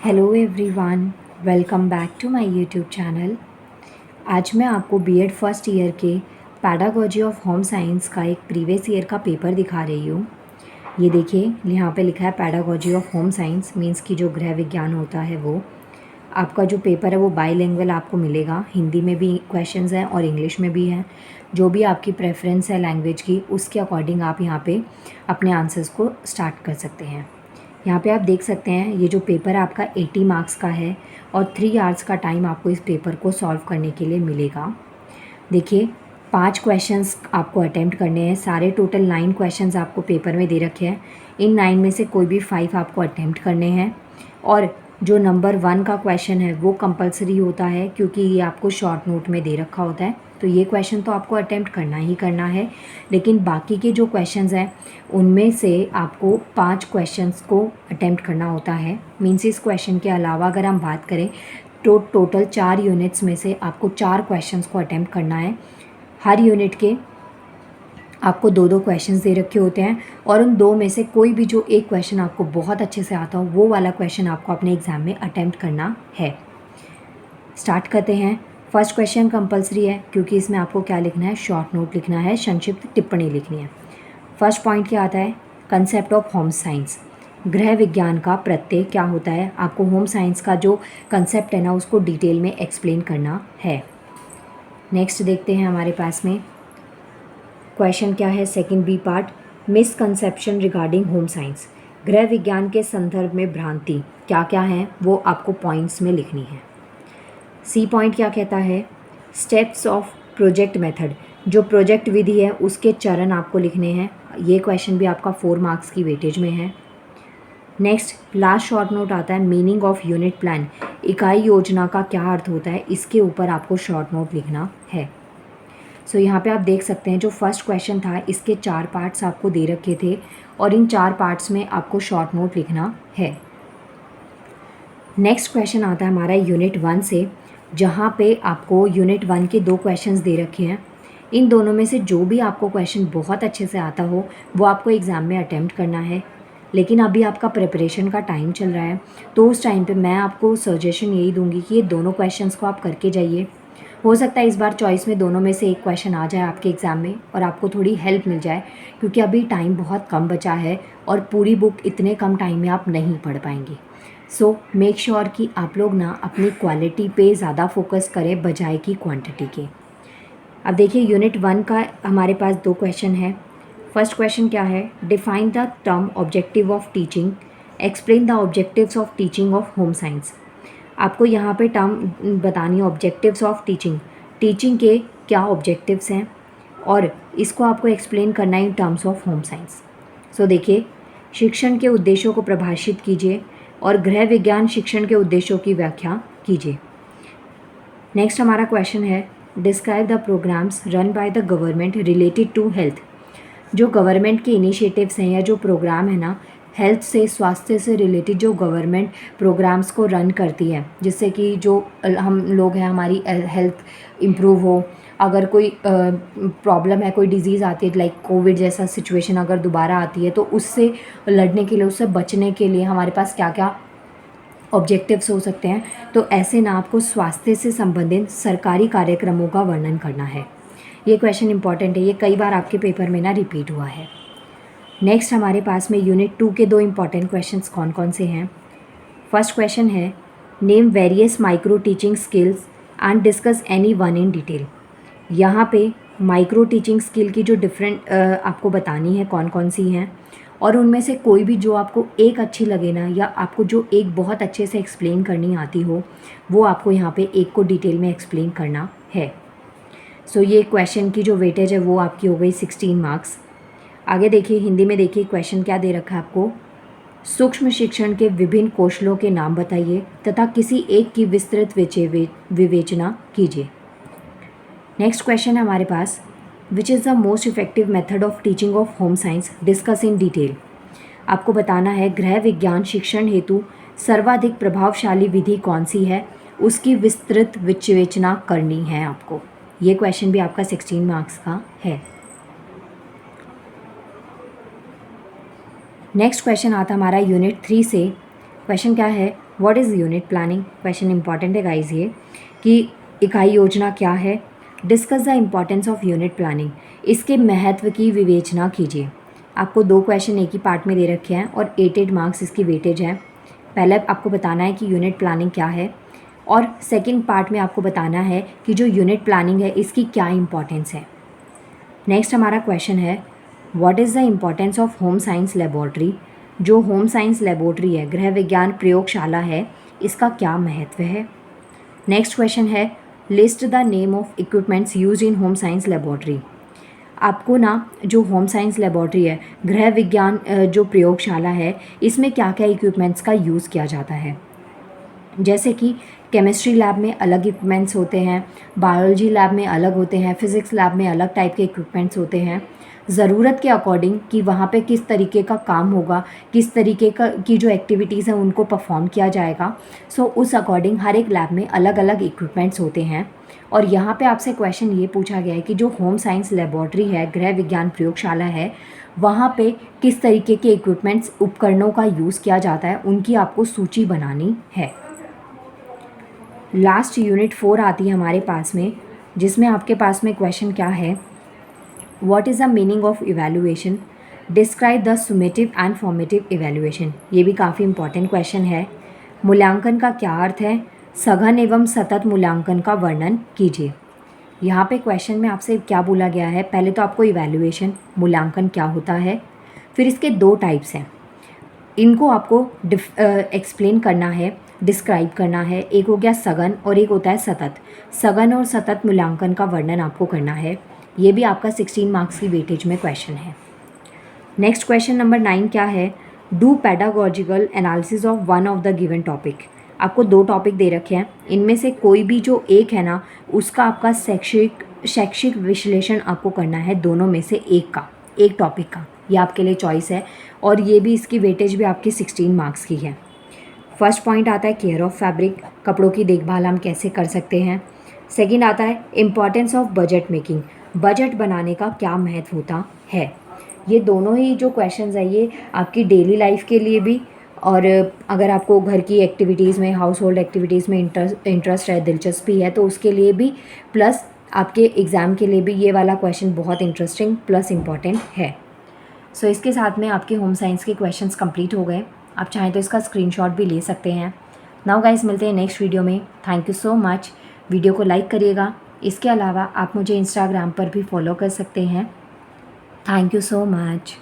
Hello everyone, welcome back to my YouTube channel. आज मैं आपको बीएड फर्स्ट ईयर के पैडागॉजी ऑफ होम साइंस का एक प्रीवियस ईयर का पेपर दिखा रही हूँ। ये देखिए, यहाँ पे लिखा है pedagogy of home science, means कि जो गृह विज्ञान होता है वो आपका जो पेपर है वो बाईलिंगुअल आपको मिलेगा। हिंदी में भी क्वेश्चंस हैं और इंग्लिश में भी हैं। जो भी आपकी प्रेफरेंस है लैंग्वेज की, उसके अकॉर्डिंग आप यहाँ पे अपने आंसर्स को स्टार्ट कर सकते हैं। यहाँ पे आप देख सकते हैं ये जो पेपर है आपका 80 मार्क्स का है और 3 आवर्स का टाइम आपको इस पेपर को सॉल्व करने के लिए मिलेगा। देखिए, 5 क्वेश्चंस आपको अटेम्प्ट करने हैं। सारे टोटल 9 क्वेश्चंस आपको पेपर में दे रखे हैं। इन 9 में से कोई भी 5 आपको अटेम्प्ट करने हैं और जो नंबर 1 का क्वेश्चन है वो कंपलसरी होता है, क्योंकि ये आपको शॉर्ट नोट में दे रखा होता है। तो ये क्वेश्चन तो आपको अटेम्प्ट करना ही करना है, लेकिन बाकी के जो क्वेश्चंस हैं उनमें से आपको 5 क्वेश्चंस को अटेम्प्ट करना होता है। मीन्स इस क्वेश्चन के अलावा अगर हम बात करें तो टोटल 4 यूनिट्स में से आपको 4 क्वेश्चंस को अटेम्प्ट करना है। हर यूनिट के आपको 2-2 क्वेश्चंस दे रखे होते हैं और उन 2 में से कोई भी जो एक क्वेश्चन आपको बहुत अच्छे से आता हो वो वाला क्वेश्चन आपको अपने एग्ज़ाम में अटेम्प्ट करना है। स्टार्ट करते हैं। फर्स्ट क्वेश्चन कंपलसरी है, क्योंकि इसमें आपको क्या लिखना है, शॉर्ट नोट लिखना है, संक्षिप्त टिप्पणी लिखनी है। फर्स्ट पॉइंट क्या आता है, कंसेप्ट ऑफ होम साइंस। गृह विज्ञान का प्रत्यय क्या होता है, आपको होम साइंस का जो कंसेप्ट है ना उसको डिटेल में एक्सप्लेन करना है। नेक्स्ट देखते हैं हमारे पास में क्वेश्चन क्या है, second B part, misconception regarding home science. गृह विज्ञान के संदर्भ में भ्रांति क्या क्या है वो आपको पॉइंट्स में लिखनी है। सी पॉइंट क्या कहता है, स्टेप्स ऑफ प्रोजेक्ट मेथड। जो प्रोजेक्ट विधि है उसके चरण आपको लिखने हैं। ये क्वेश्चन भी आपका 4 मार्क्स की वेटेज में है। नेक्स्ट लास्ट शॉर्ट नोट आता है, मीनिंग ऑफ यूनिट प्लान। इकाई योजना का क्या अर्थ होता है, इसके ऊपर आपको शॉर्ट नोट लिखना है। सो यहाँ पे आप देख सकते हैं जो फर्स्ट क्वेश्चन था इसके 4 पार्ट्स आपको दे रखे थे और इन 4 पार्ट्स में आपको शॉर्ट नोट लिखना है। नेक्स्ट क्वेश्चन आता है हमारा यूनिट 1 से, जहाँ पे आपको यूनिट 1 के 2 क्वेश्चंस दे रखे हैं। इन दोनों में से जो भी आपको क्वेश्चन बहुत अच्छे से आता हो वो आपको एग्ज़ाम में अटेम्प्ट करना है। लेकिन अभी आपका प्रिपरेशन का टाइम चल रहा है, तो उस टाइम पे मैं आपको सजेशन यही दूंगी कि ये दोनों क्वेश्चंस को आप करके जाइए। हो सकता है इस बार चॉइस में दोनों में से एक क्वेश्चन आ जाए आपके एग्ज़ाम में और आपको थोड़ी हेल्प मिल जाए, क्योंकि अभी टाइम बहुत कम बचा है और पूरी बुक इतने कम टाइम में आप नहीं पढ़ पाएंगे। सो मेक श्योर कि आप लोग ना अपनी क्वालिटी पे ज़्यादा फोकस करें बजाय की क्वांटिटी के। अब देखिए यूनिट 1 का हमारे पास 2 क्वेश्चन है। फर्स्ट क्वेश्चन क्या है, define the term objective of teaching, explain the objectives of teaching of home science. आपको यहाँ पे टर्म बतानी है, ऑब्जेक्टिव्स ऑफ टीचिंग, टीचिंग के क्या ऑब्जेक्टिव्स हैं और इसको आपको एक्सप्लेन करना है in terms of home science. So देखिए, शिक्षण के उद्देश्यों को परिभाषित कीजिए और गृह विज्ञान शिक्षण के उद्देश्यों की व्याख्या कीजिए। नेक्स्ट हमारा क्वेश्चन है, describe the programmes run by the government related to health. जो गवर्नमेंट के इनिशिएटिव्स हैं या जो प्रोग्राम है ना हेल्थ से, स्वास्थ्य से रिलेटेड जो गवर्नमेंट प्रोग्राम्स को रन करती है, जिससे कि जो हम लोग हैं हमारी हेल्थ इम्प्रूव हो। अगर कोई प्रॉब्लम है, कोई डिज़ीज़ आती है लाइक कोविड जैसा सिचुएशन अगर दोबारा आती है, तो उससे लड़ने के लिए, उससे बचने के लिए हमारे पास क्या क्या ऑब्जेक्टिव्स हो सकते हैं। तो ऐसे ना आपको स्वास्थ्य से संबंधित सरकारी कार्यक्रमों का वर्णन करना है। ये क्वेश्चन इंपॉर्टेंट है, ये कई बार आपके पेपर में ना रिपीट हुआ है। नेक्स्ट हमारे पास में यूनिट 2 के 2 इंपॉर्टेंट क्वेश्चंस कौन कौन से हैं। फर्स्ट क्वेश्चन है, name various micro teaching skills and discuss any one in detail. यहाँ पे माइक्रो टीचिंग स्किल की जो डिफरेंट आपको बतानी है कौन कौन सी हैं, और उनमें से कोई भी जो आपको एक अच्छी लगे ना, या आपको जो एक बहुत अच्छे से एक्सप्लेन करनी आती हो, वो आपको यहाँ पे एक को डिटेल में एक्सप्लेन करना है। सो ये क्वेश्चन की जो वेटेज है वो आपकी हो गई 16 मार्क्स। आगे देखिए, हिंदी में देखिए क्वेश्चन क्या दे रखा है आपको, सूक्ष्म शिक्षण के विभिन्न कौशलों के नाम बताइए तथा किसी एक की विस्तृत विवेचना कीजिए। नेक्स्ट क्वेश्चन है हमारे पास, which is the most effective method of teaching of home science, discuss in detail. आपको बताना है गृह विज्ञान शिक्षण हेतु सर्वाधिक प्रभावशाली विधि कौन सी है, उसकी विस्तृत विवेचना करनी है आपको। ये क्वेश्चन भी आपका 16 मार्क्स का है। नेक्स्ट क्वेश्चन आता हमारा यूनिट 3 से। क्वेश्चन क्या है, what is unit planning, question important है गाइज ये, कि इकाई योजना क्या है। Discuss the importance of unit planning, इसके महत्व की विवेचना कीजिए। आपको 2 क्वेश्चन एक ही पार्ट में दे रखे हैं और 8 मार्क्स इसकी वेटेज है। पहले आपको बताना है कि यूनिट प्लानिंग क्या है, और सेकंड पार्ट में आपको बताना है कि जो यूनिट प्लानिंग है इसकी क्या इंपॉर्टेंस है। नेक्स्ट हमारा क्वेश्चन है, what is the importance of home science laboratory. जो होम साइंस लेबोरेटरी है, गृह विज्ञान प्रयोगशाला है, इसका क्या महत्व है। नेक्स्ट क्वेश्चन है, list the name of equipments use in home science laboratory. आपको ना जो होम साइंस लेबोरेटरी है, गृह विज्ञान जो प्रयोगशाला है, इसमें क्या क्या इक्विपमेंट्स का यूज़ किया जाता है। जैसे कि केमिस्ट्री लैब में अलग इक्विपमेंट्स होते हैं, बायोलॉजी लैब में अलग होते हैं, फिज़िक्स लैब में अलग टाइप के इक्विपमेंट्स होते हैं। ज़रूरत के अकॉर्डिंग कि वहाँ पे किस तरीके का काम होगा, किस तरीके की जो एक्टिविटीज़ हैं उनको परफॉर्म किया जाएगा, सो उस अकॉर्डिंग हर एक लैब में अलग अलग इक्विपमेंट्स होते हैं। और यहाँ पे आपसे क्वेश्चन ये पूछा गया है कि जो होम साइंस लेबोरेटरी है, गृह विज्ञान प्रयोगशाला है, वहाँ पे किस तरीके के इक्विपमेंट्स उपकरणों का यूज़ किया जाता है, उनकी आपको सूची बनानी है। लास्ट यूनिट 4 आती है हमारे पास में, जिसमें आपके पास में क्वेश्चन क्या है, what is the meaning of evaluation, describe the summative and formative evaluation. ये भी काफ़ी इंपॉर्टेंट क्वेश्चन है। मूल्यांकन का क्या अर्थ है, सघन एवं सतत मूल्यांकन का वर्णन कीजिए। यहाँ पे क्वेश्चन में आपसे क्या बोला गया है, पहले तो आपको इवैल्यूएशन मूल्यांकन क्या होता है, फिर इसके 2 टाइप्स हैं, इनको आपको एक्सप्लेन करना है, डिस्क्राइब करना है। एक हो गया सघन और एक होता है सतत। सघन और सतत मूल्यांकन का वर्णन आपको करना है। ये भी आपका 16 मार्क्स की वेटेज में क्वेश्चन है। नेक्स्ट क्वेश्चन नंबर 9 क्या है, do pedagogical analysis of one of the given topic. आपको 2 टॉपिक दे रखे हैं, इनमें से कोई भी जो एक है ना, उसका आपका शैक्षिक विश्लेषण आपको करना है, दोनों में से एक टॉपिक का। ये आपके लिए चॉइस है, और ये भी इसकी वेटेज भी आपकी 16 मार्क्स की है। फर्स्ट पॉइंट आता है केयर ऑफ़ फैब्रिक, कपड़ों की देखभाल हम कैसे कर सकते हैं। सेकंड आता है importance of budget making, budget बनाने का क्या महत्व होता है। ये दोनों ही जो क्वेश्चंस है ये आपकी डेली लाइफ के लिए भी, और अगर आपको घर की एक्टिविटीज़ में, हाउस होल्ड एक्टिविटीज़ में इंटरेस्ट है, दिलचस्पी है, तो उसके लिए भी, प्लस आपके एग्ज़ाम के लिए भी ये वाला क्वेश्चन बहुत इंटरेस्टिंग प्लस इम्पॉर्टेंट है। सो इसके साथ में आपके होम साइंस के क्वेश्चंस कंप्लीट हो गए। आप चाहें तो इसका स्क्रीनशॉट भी ले सकते हैं। नाउ गाइस, मिलते हैं नेक्स्ट वीडियो में। Thank you so much. Video को लाइक करिएगा। इसके अलावा आप मुझे इंस्टाग्राम पर भी फॉलो कर सकते हैं। Thank you so much.